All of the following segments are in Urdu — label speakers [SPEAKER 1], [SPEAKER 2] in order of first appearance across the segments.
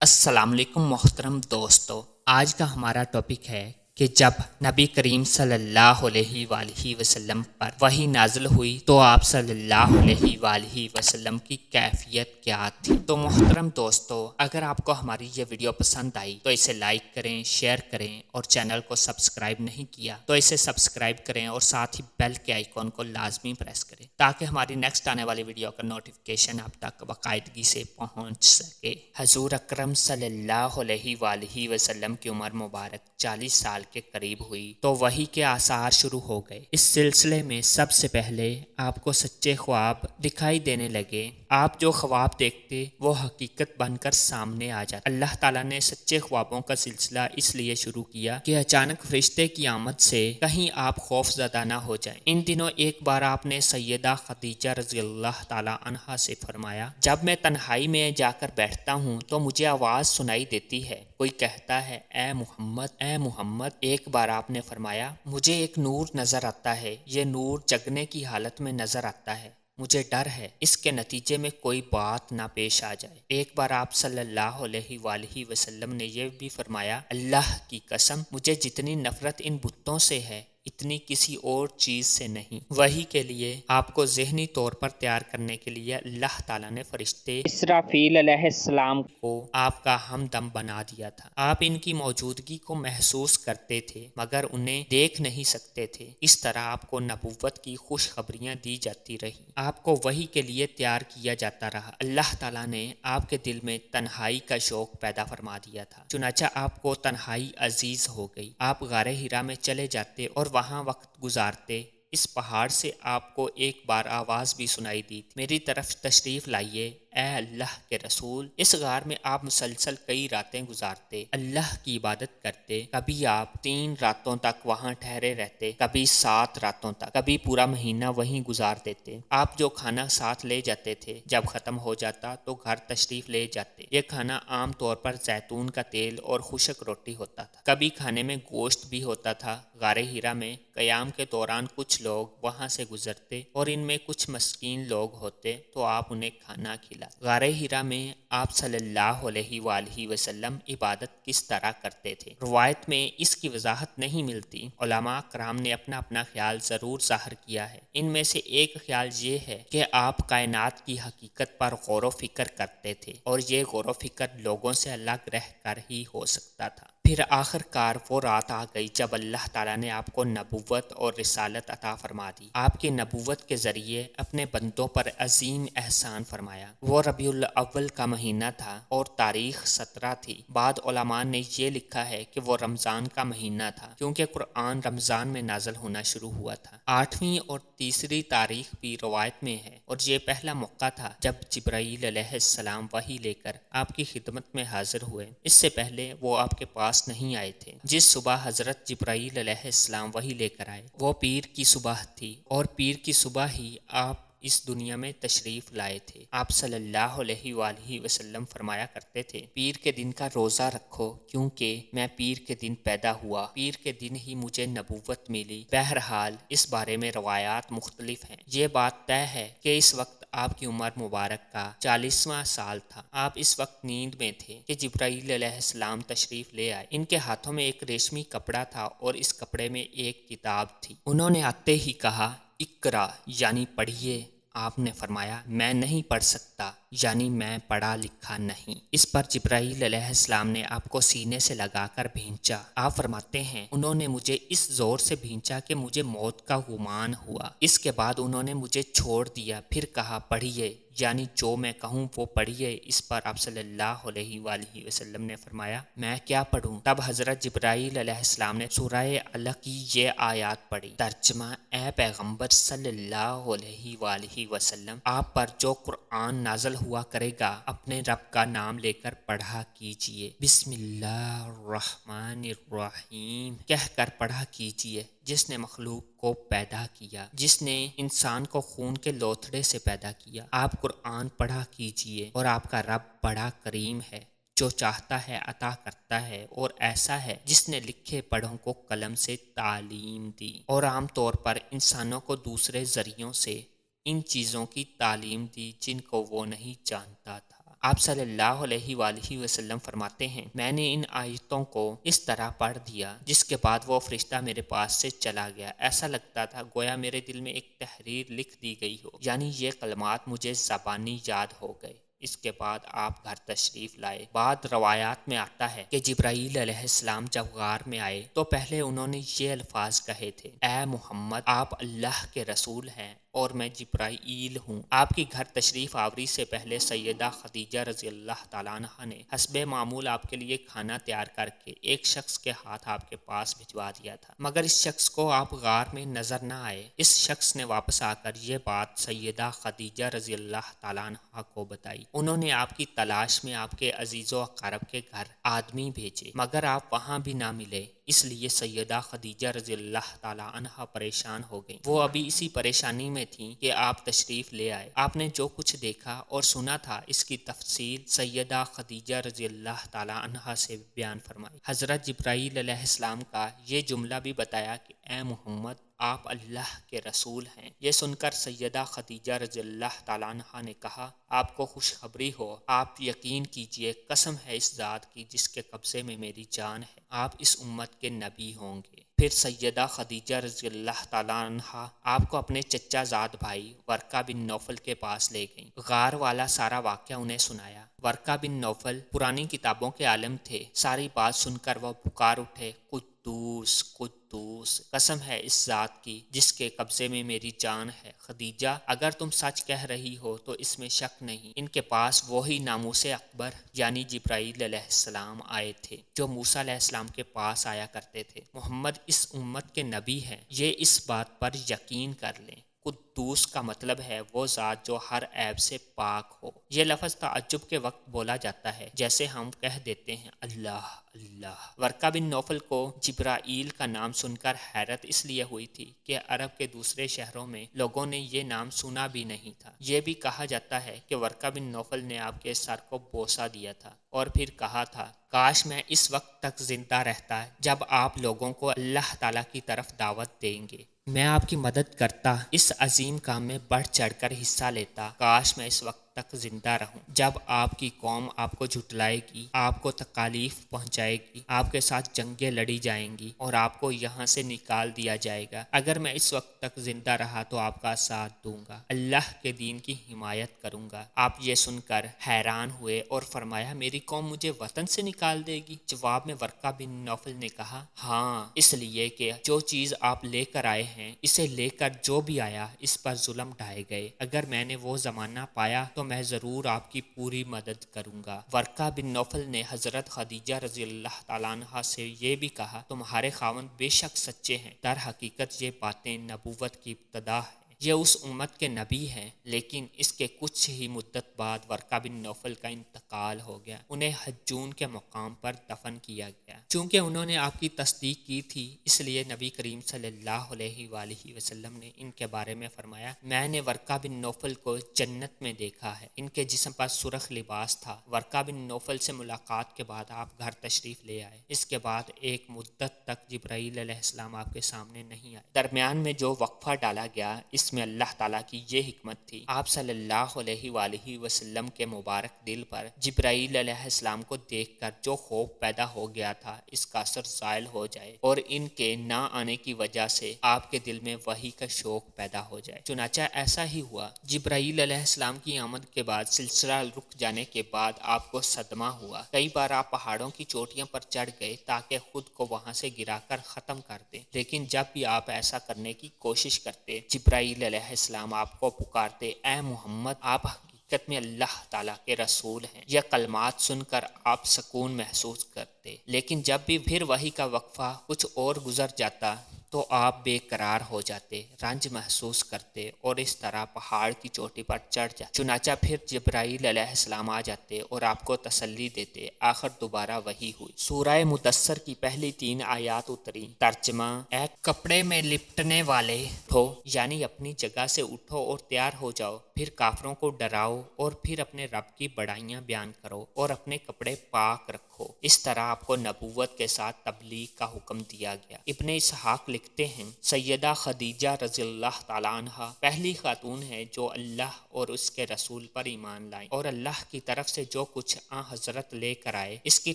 [SPEAKER 1] السلام علیکم محترم دوستو، آج کا ہمارا ٹاپک ہے کہ جب نبی کریم صلی اللہ علیہ وآلہ وسلم پر وحی نازل ہوئی تو آپ صلی اللہ علیہ وآلہ وسلم کی کیفیت کیا تھی۔ تو محترم دوستو، اگر آپ کو ہماری یہ ویڈیو پسند آئی تو اسے لائک کریں، شیئر کریں اور چینل کو سبسکرائب نہیں کیا تو اسے سبسکرائب کریں اور ساتھ ہی بیل کے آئیکن کو لازمی پریس کریں تاکہ ہماری نیکسٹ آنے والی ویڈیو کا نوٹیفیکیشن آپ تک باقاعدگی سے پہنچ سکے۔ حضور اکرم صلی اللہ علیہ وآلہ وسلم کی عمر مبارک 40 سال کے قریب ہوئی تو وحی کے آثار شروع ہو گئے۔ اس سلسلے میں سب سے پہلے آپ کو سچے خواب دکھائی دینے لگے۔ آپ جو خواب دیکھتے وہ حقیقت بن کر سامنے آ جاتے۔ اللہ تعالیٰ نے سچے خوابوں کا سلسلہ اس لیے شروع کیا کہ اچانک فرشتے کی آمد سے کہیں آپ خوف زدہ نہ ہو جائیں۔ ان دنوں ایک بار آپ نے سیدہ خدیجہ رضی اللہ تعالیٰ عنہا سے فرمایا، جب میں تنہائی میں جا کر بیٹھتا ہوں تو مجھے آواز سنائی دیتی ہے، کوئی کہتا ہے اے محمد، اے محمد۔ ایک بار آپ نے فرمایا، مجھے ایک نور نظر آتا ہے، یہ نور جگنے کی حالت میں نظر آتا ہے، مجھے ڈر ہے اس کے نتیجے میں کوئی بات نہ پیش آ جائے۔ ایک بار آپ صلی اللہ علیہ وآلہ وسلم نے یہ بھی فرمایا، اللہ کی قسم، مجھے جتنی نفرت ان بتوں سے ہے اتنی کسی اور چیز سے نہیں۔ وحی کے لیے آپ کو ذہنی طور پر تیار کرنے کے لیے اللہ تعالیٰ نے فرشتے اسرافیل علیہ السلام کو آپ کا ہمدم بنا دیا تھا۔ آپ ان کی موجودگی کو محسوس کرتے تھے مگر انہیں دیکھ نہیں سکتے تھے۔ اس طرح آپ کو نبوت کی خوشخبریاں دی جاتی رہی، آپ کو وحی کے لیے تیار کیا جاتا رہا۔ اللہ تعالیٰ نے آپ کے دل میں تنہائی کا شوق پیدا فرما دیا تھا، چنانچہ آپ کو تنہائی عزیز ہو گئی۔ آپ غار حرا میں چلے جاتے اور وہاں وقت گزارتے۔ اس پہاڑ سے آپ کو ایک بار آواز بھی سنائی دی تھی، میری طرف تشریف لائیے اے اللہ کے رسول۔ اس غار میں آپ مسلسل کئی راتیں گزارتے، اللہ کی عبادت کرتے۔ کبھی آپ 3 راتوں تک وہاں ٹھہرے رہتے، کبھی 7 راتوں تک، کبھی پورا مہینہ وہیں گزار دیتے۔ آپ جو کھانا ساتھ لے جاتے تھے جب ختم ہو جاتا تو گھر تشریف لے جاتے۔ یہ کھانا عام طور پر زیتون کا تیل اور خشک روٹی ہوتا تھا، کبھی کھانے میں گوشت بھی ہوتا تھا۔ غار حرا میں قیام کے دوران کچھ لوگ وہاں سے گزرتے اور ان میں کچھ مسکین لوگ ہوتے تو آپ انہیں کھانا کھلاتے۔ غار حرا میں آپ صلی اللہ علیہ وآلہ وسلم عبادت کس طرح کرتے تھے، روایت میں اس کی وضاحت نہیں ملتی۔ علماء کرام نے اپنا اپنا خیال ضرور ظاہر کیا ہے۔ ان میں سے ایک خیال یہ ہے کہ آپ کائنات کی حقیقت پر غور و فکر کرتے تھے اور یہ غور و فکر لوگوں سے الگ رہ کر ہی ہو سکتا تھا۔ پھر آخر کار وہ رات آ گئی جب اللہ تعالیٰ نے آپ کو نبوت اور رسالت عطا فرما دی۔ آپ کی نبوت کے ذریعے اپنے بندوں پر عظیم احسان فرمایا۔ وہ ربیع الاول کا مہینہ تھا اور تاریخ 17 تھی۔ بعض علماء نے یہ لکھا ہے کہ وہ رمضان کا مہینہ تھا کیونکہ قرآن رمضان میں نازل ہونا شروع ہوا تھا۔ 8ویں اور تیسری تاریخ بھی روایت میں ہے اور یہ پہلا موقع تھا جب جبرائیل علیہ السلام وحی لے کر آپ کی خدمت میں حاضر ہوئے۔ اس سے پہلے وہ آپ کے پاس نہیں آئے تھے۔ جس صبح حضرت جبرائیل علیہ السلام وحی لے کر آئے وہ پیر کی صبح تھی اور پیر کی صبح ہی آپ اس دنیا میں تشریف لائے تھے۔ آپ صلی اللہ علیہ وآلہ وسلم فرمایا کرتے تھے، پیر کے دن کا روزہ رکھو کیونکہ میں پیر کے دن پیدا ہوا، پیر کے دن ہی مجھے نبوت ملی۔ بہرحال اس بارے میں روایات مختلف ہیں۔ یہ بات طے ہے کہ اس وقت آپ کی عمر مبارک کا 40واں سال تھا۔ آپ اس وقت نیند میں تھے کہ جبرائیل علیہ السلام تشریف لے آئے۔ ان کے ہاتھوں میں ایک ریشمی کپڑا تھا اور اس کپڑے میں ایک کتاب تھی۔ انہوں نے آتے ہی کہا، اقرا یعنی پڑھیے۔ آپ نے فرمایا، میں نہیں پڑھ سکتا، یعنی میں پڑھا لکھا نہیں۔ اس پر جبرائیل علیہ السلام نے آپ کو سینے سے لگا کر بھینچا۔ آپ فرماتے ہیں، انہوں نے مجھے اس زور سے بھینچا کہ مجھے موت کا گمان ہوا۔ اس کے بعد انہوں نے مجھے چھوڑ دیا، پھر کہا پڑھیے، یعنی جو میں کہوں وہ پڑھیے۔ اس پر آپ صلی اللہ علیہ وآلہ وسلم نے فرمایا، میں کیا پڑھوں؟ تب حضرت جبرائیل علیہ السلام نے سورہ علق کی یہ آیات پڑھی۔ ترجمہ: اے پیغمبر صلی اللہ علیہ وآلہ وسلم، آپ پر جو قرآن نازل ہوا کرے گا اپنے رب کا نام لے کر پڑھا کیجئے، بسم اللہ الرحمن الرحیم کہہ کر پڑھا کیجئے۔ جس نے مخلوق کو پیدا کیا، جس نے انسان کو خون کے لوتھڑے سے پیدا کیا، آپ قرآن پڑھا کیجئے اور آپ کا رب بڑا کریم ہے، جو چاہتا ہے عطا کرتا ہے اور ایسا ہے جس نے لکھے پڑھوں کو قلم سے تعلیم دی اور عام طور پر انسانوں کو دوسرے ذریعوں سے ان چیزوں کی تعلیم دی جن کو وہ نہیں جانتا تھا۔ آپ صلی اللہ علیہ وآلہ وسلم فرماتے ہیں میں نے ان آیتوں کو اس طرح پڑھ دیا جس کے بعد وہ فرشتہ میرے پاس سے چلا گیا، ایسا لگتا تھا گویا میرے دل میں ایک تحریر لکھ دی گئی ہو، یعنی یہ کلمات مجھے زبانی یاد ہو گئے۔ اس کے بعد آپ گھر تشریف لائے۔ بعد روایات میں آتا ہے کہ جبرائیل علیہ السلام جب غار میں آئے تو پہلے انہوں نے یہ الفاظ کہے تھے، اے محمد آپ اللہ کے رسول ہیں اور میں جبرائیل ہوں۔ آپ کی گھر تشریف آوری سے پہلے سیدہ خدیجہ رضی اللہ تعالیٰ عنہ نے حسب معمول آپ کے لیے کھانا تیار کر کے ایک شخص کے ہاتھ آپ کے پاس بھجوا دیا تھا، مگر اس شخص کو آپ غار میں نظر نہ آئے۔ اس شخص نے واپس آ کر یہ بات سیدہ خدیجہ رضی اللہ تعالیٰ عنہ کو بتائی۔ انہوں نے آپ کی تلاش میں آپ کے عزیز و اقارب کے گھر آدمی بھیجے، مگر آپ وہاں بھی نہ ملے، اس لیے سیدہ خدیجہ رضی اللہ تعالیٰ عنہ پریشان ہو گئیں۔ وہ ابھی اسی پریشانی میں تھیں کہ آپ تشریف لے آئے۔ آپ نے جو کچھ دیکھا اور سنا تھا اس کی تفصیل سیدہ خدیجہ رضی اللہ تعالیٰ عنہ سے بیان فرمائی۔ حضرت جبرائیل علیہ السلام کا یہ جملہ بھی بتایا کہ اے محمد آپ اللہ کے رسول ہیں۔ یہ سن کر سیدہ خدیجہ رضی اللہ تعالیٰ عنہ نے کہا آپ کو خوشخبری ہو، آپ یقین کیجئے، قسم ہے اس ذات کی جس کے قبضے میں میری جان ہے، آپ اس امت کے نبی ہوں گے۔ پھر سیدہ خدیجہ رضی اللہ تعالیٰ عنہ آپ کو اپنے چچا زاد بھائی ورقہ بن نوفل کے پاس لے گئیں۔ غار والا سارا واقعہ انہیں سنایا۔ ورقہ بن نوفل پرانی کتابوں کے عالم تھے۔ ساری بات سن کر وہ پکار اٹھے، قدوس قدوس، قسم ہے اس ذات کی جس کے قبضے میں میری جان ہے، خدیجہ اگر تم سچ کہہ رہی ہو تو اس میں شک نہیں۔ ان کے پاس وہی ناموس اکبر یعنی جبرائیل علیہ السلام آئے تھے جو موسیٰ علیہ السلام کے پاس آیا کرتے تھے۔ محمد اس امت کے نبی ہیں، یہ اس بات پر یقین کر لیں۔ قدوس کا مطلب ہے وہ ذات جو ہر عیب سے پاک ہو۔ یہ لفظ تعجب کے وقت بولا جاتا ہے جیسے ہم کہہ دیتے ہیں اللہ اللہ۔ ورقہ بن نوفل کو جبرائیل کا نام سن کر حیرت اس لیے ہوئی تھی کہ عرب کے دوسرے شہروں میں لوگوں نے یہ نام سنا بھی نہیں تھا۔ یہ بھی کہا جاتا ہے کہ ورقہ بن نوفل نے آپ کے سر کو بوسہ دیا تھا اور پھر کہا تھا کاش میں اس وقت تک زندہ رہتا جب آپ لوگوں کو اللہ تعالیٰ کی طرف دعوت دیں گے، میں آپ کی مدد کرتا، اس عظیم کام میں بڑھ چڑھ کر حصہ لیتا۔ کاش میں اس وقت تک زندہ رہوں جب آپ کی قوم آپ کو جھٹلائے گی، آپ کو تکالیف پہنچائے گی، آپ کے ساتھ جنگیں لڑی جائیں گی اور آپ کو یہاں سے نکال دیا جائے گا۔ اگر میں اس وقت تک زندہ رہا تو آپ کا ساتھ دوں گا، اللہ کے دین کی حمایت کروں گا۔ آپ یہ سن کر حیران ہوئے اور فرمایا میری قوم مجھے وطن سے نکال دے گی؟ جواب میں ورقہ بن نوفل نے کہا ہاں، اس لیے کہ جو چیز آپ لے کر آئے ہیں اسے لے کر جو بھی آیا اس پر ظلم ڈھائے گئے۔ اگر میں نے وہ زمانہ پایا تو میں ضرور آپ کی پوری مدد کروں گا۔ ورقہ بن نوفل نے حضرت خدیجہ رضی اللہ تعالیٰ عنہ سے یہ بھی کہا تمہارے خاوند بے شک سچے ہیں، در حقیقت یہ باتیں نبوت کی ابتدا ہے، یہ اس امت کے نبی ہیں۔ لیکن اس کے کچھ ہی مدت بعد ورقہ بن نوفل کا انتقال ہو گیا، انہیں حجون کے مقام پر دفن کیا گیا۔ چونکہ انہوں نے آپ کی تصدیق کی تھی اس لیے نبی کریم صلی اللہ علیہ وآلہ وسلم نے ان کے بارے میں فرمایا میں نے ورقہ بن نوفل کو جنت میں دیکھا ہے، ان کے جسم پر سرخ لباس تھا۔ ورقہ بن نوفل سے ملاقات کے بعد آپ گھر تشریف لے آئے۔ اس کے بعد ایک مدت تک جبرائیل علیہ السلام آپ کے سامنے نہیں آئے۔ درمیان میں جو وقفہ ڈالا گیا اس میں اللہ تعالیٰ کی یہ حکمت تھی آپ صلی اللہ علیہ وآلہ وسلم کے مبارک دل پر جبرائیل علیہ السلام کو دیکھ کر جو خوف پیدا ہو گیا تھا اس کا اثر زائل ہو جائے اور ان کے نہ آنے کی وجہ سے آپ کے دل میں وحی کا شوق پیدا ہو جائے۔ چنانچہ ایسا ہی ہوا۔ جبرائیل علیہ السلام کی آمد کے بعد سلسلہ رک جانے کے بعد آپ کو صدمہ ہوا۔ کئی بار آپ پہاڑوں کی چوٹیاں پر چڑھ گئے تاکہ خود کو وہاں سے گرا کر ختم کر دیں، لیکن جب بھی آپ ایسا کرنے کی کوشش کرتے جبرائیل علیہ السلام آپ کو پکارتے اے محمد آپ حقیقت میں اللہ تعالیٰ کے رسول ہیں۔ یہ کلمات سن کر آپ سکون محسوس کرتے، لیکن جب بھی پھر وحی کا وقفہ کچھ اور گزر جاتا تو آپ بے قرار ہو جاتے، رنج محسوس کرتے اور اس طرح پہاڑ کی چوٹی پر چڑھ جاتے۔ چنانچہ پھر جبرائیل علیہ السلام آ جاتے اور آپ کو تسلی دیتے۔ آخر دوبارہ وحی ہوئی۔ سورہ مدثر کی پہلی 3 آیات اتری۔ ترجمہ اے کپڑے میں لپٹنے والے اٹھو، یعنی اپنی جگہ سے اٹھو اور تیار ہو جاؤ، پھر کافروں کو ڈراؤ اور پھر اپنے رب کی بڑائیاں بیان کرو اور اپنے کپڑے پاک رکھو۔ اس طرح آپ کو نبوت کے ساتھ تبلیغ کا حکم دیا گیا۔ ابن اسحاق لکھتے ہیں سیدہ خدیجہ رضی اللہ تعالیٰ عنہ پہلی خاتون ہے جو اللہ اور اس کے رسول پر ایمان لائیں اور اللہ کی طرف سے جو کچھ حضرت لے کر آئے اس کی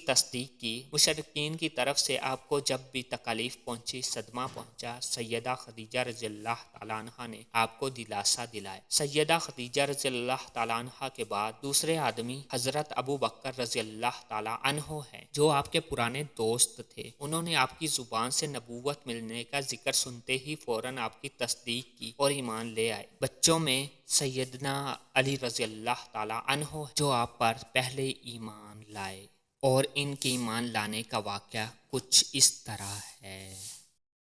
[SPEAKER 1] تصدیق کی۔ مشرکین کی طرف سے آپ کو جب بھی تکالیف پہنچی، صدمہ پہنچا، سیدہ خدیجہ رضی اللہ تعالیٰ عنہ نے آپ کو دلاسا دلائے۔ سیدہ خدیجہ رضی اللہ تعالیٰ عنہ کے بعد دوسرے آدمی حضرت ابو بکر رضی اللہ تعالیٰ عنہ ہیں، جو آپ کے پرانے دوست تھے۔ انہوں نے آپ کی زبان سے نبوت ملنے کا ذکر سنتے ہی فوراً آپ کی تصدیق کی اور ایمان لے آئے۔ بچوں میں سیدنا علی رضی اللہ تعالیٰ عنہ جو آپ پر پہلے ایمان لائے، اور ان کے ایمان لانے کا واقعہ کچھ اس طرح ہے۔